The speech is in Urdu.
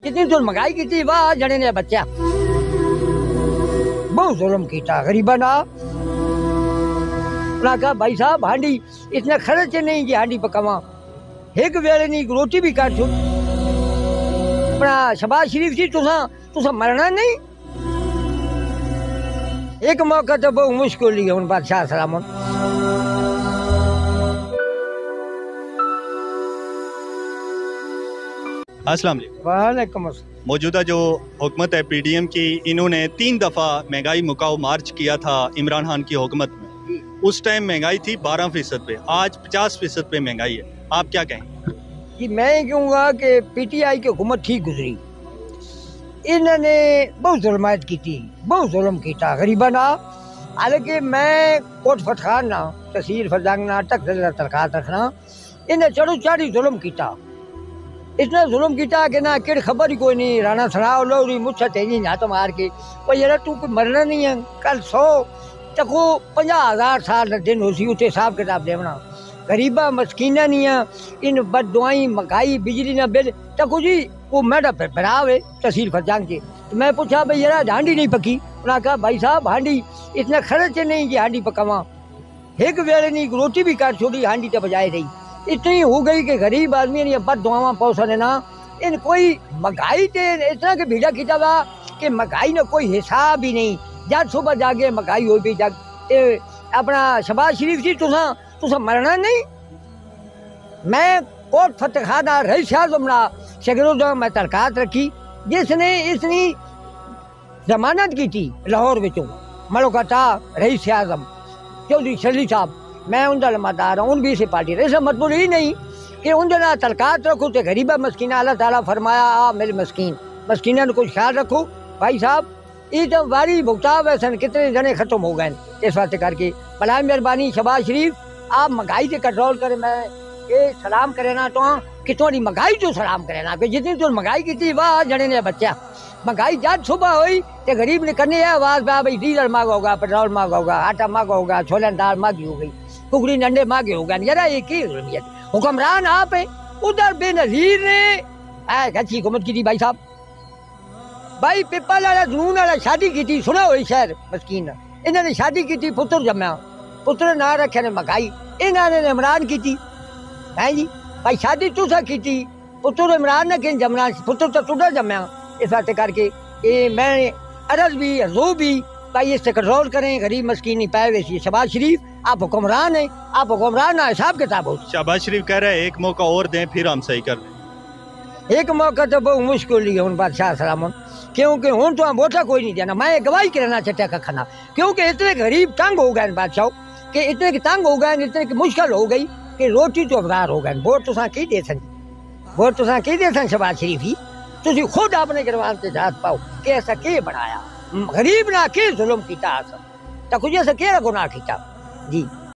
جتنی تو مہنگائی کی تھی واہ جڑے نے بچہ بہت ظلم کیتا غریباں نا. انہاں کہا بھائی صاحب ہانڈی اتنا خرچ نہیں کہ ہانڈی پکاواں ایک ویلے نہیں روٹی بھی کر چھو. اپنا شہباز شریف جی تساں مرنا نہیں. ایک موقع تو بہت مشکل ہی ہوں بادشاہ سلامت. السلام علیکم. وعلیکم السلام. موجودہ جو حکومت ہے پی ڈی ایم کی، انہوں نے 3 دفعہ مہنگائی مکاؤ مارچ کیا تھا عمران خان کی حکومت میں. اس ٹائم مہنگائی تھی 12% پہ، آج 50% پہ مہنگائی ہے. آپ کیا کہیں؟ جی میں کہوں گا کہ پی ٹی آئی کی حکومت ٹھیک گزری. انہوں نے بہت ظلمات کی تھی، بہت ظلم کیتا غریباں نا. حالانکہ میں کوٹ فتخان نا تحصیل فرزنگ نا تک تلخات رکھنا، انہیں چڑھو چاڑی ظلم کیتا. اتنا ظلم کیتا کہ نہ کہڑ خبر ہی کوئی نہیں. رانا سناؤ لوری مچھا تیزی ہاتھ مار کے وہ یار تو کوئی مرنا نہیں ہے. کل 100 تکو 50,000 سال دن ہو سی اتنے حساب کتاب دیونا. غریباں مسکینہ نہیں ہیں، ان بد دعائیں مہنگائی بجلی نہ بل تکو جی وہ میڈا بڑا ہوئے تحصیل فرزنگ کے. تو میں پوچھا بھائی یار ہانڈی نہیں پکی. انہاں کہا بھائی صاحب ہانڈی اتنا خرچ نہیں کہ ہانڈی پکاواں ایک ویلے نہیں روٹی بھی کر چھوڑی ہانڈی تو بجائے رہی. اتنی ہو گئی کہ غریب آدمی نے بد دعاواں پہنچنے نا. ان کوئی مہنگائی تے اتنا کہ بھیڑا کیتا ہوا کہ مہنگائی نے کوئی حساب ہی نہیں. جب صبح جاگے مہنگائی ہوئی بھی جگ اپنا شہباز شریف جی تساں مرنا نہیں. میں کوٹ فتح خانہ رئیس اعظم نا شکر میں ترکات رکھی جس نے اس نے ضمانت کی تھی لاہور وچوں ملوکتا رئیس اعظم چودھری شرلی صاحب. میں ان کا لمادار ہوں. ان بھی اسی پارٹی رہے. مطلب یہ نہیں کہ ان کے نام تلقات رکھو تو غریبہ مسکینہ اللہ تعالیٰ فرمایا آ میرے مسکینہ نے کچھ خیال رکھو. بھائی صاحب یہ تو واری بھگتا ویسن کتنے جنے ختم ہو گئے اس واسطے کر کے. بلائے مہربانی شہباز شریف آپ مہنگائی سے کنٹرول کریں. میں یہ سلام کرے نا تو کہ تھوڑی مہنگائی تو سلام کرے نا کہ جتنی تو مہنگائی کی تھی واہ جڑے نے بچہ مہنگائی جب صبح ہوئی تو غریب نے کرنی ہے آواز پہ بھائی ڈیزل مہنگا ہوگا، پیٹرول مہنگا ہوگا، آٹا مہنگا ہوگا، چھولے دال مہنگی ہو گئی، ککڑی ننڈے مہنگے ہو گئے. یار یہ کی ضروریت؟ حکمران آپ ہیں. ادھر بے نظیر نے اچھی حکومت کی تھی بھائی صاحب. بھائی پیپل والا جنون والا شادی کی تھی سنا ہوئی شہر مسکین. انہوں نے شادی کی تھی پتر جمیا، پتر نہ رکھے نے مہنگائی. انہوں نے عمران کی تھی ہے جی. بھائی شادی تسا کی تھی پتر عمران نے کہیں جمنا پتر تو ٹوٹا جمیا. اس واسطے کر کے یہ میں عرض بھی حضور بھی بھائی اس سے کنٹرول کریں. غریب مسکینی پائے ویسی. شہباز شریف آپ حکمران ہیں، آپ حکمران نہ حساب کتاب ہو. شہباز شریف کہہ رہے ہیں ایک موقع اور دیں پھر ہم صحیح کر دیں. ایک موقع تو بہت مشکل ہی ہوں بادشاہ سلامت. کیونکہ ہوں تو ووٹا کوئی نہیں دینا. میں گواہی کرنا چٹیا کا کھانا کیونکہ اتنے غریب تنگ ہو گئے بادشاہ کہ اتنے کہ تنگ ہو گئے اتنے کہ مشکل ہو گئی کہ روٹی تو افزار ہو گئے. ووٹ تو کی دے سن ووٹ تو کی دے سن شہباز شریف ہی. تھی خود اپنے گروان سے ہاتھ پاؤ کہ ایسا کی بنایا غریب نہ کی ظلم کیتا تو کچھ ایسا کیا گناہ کیتا جی.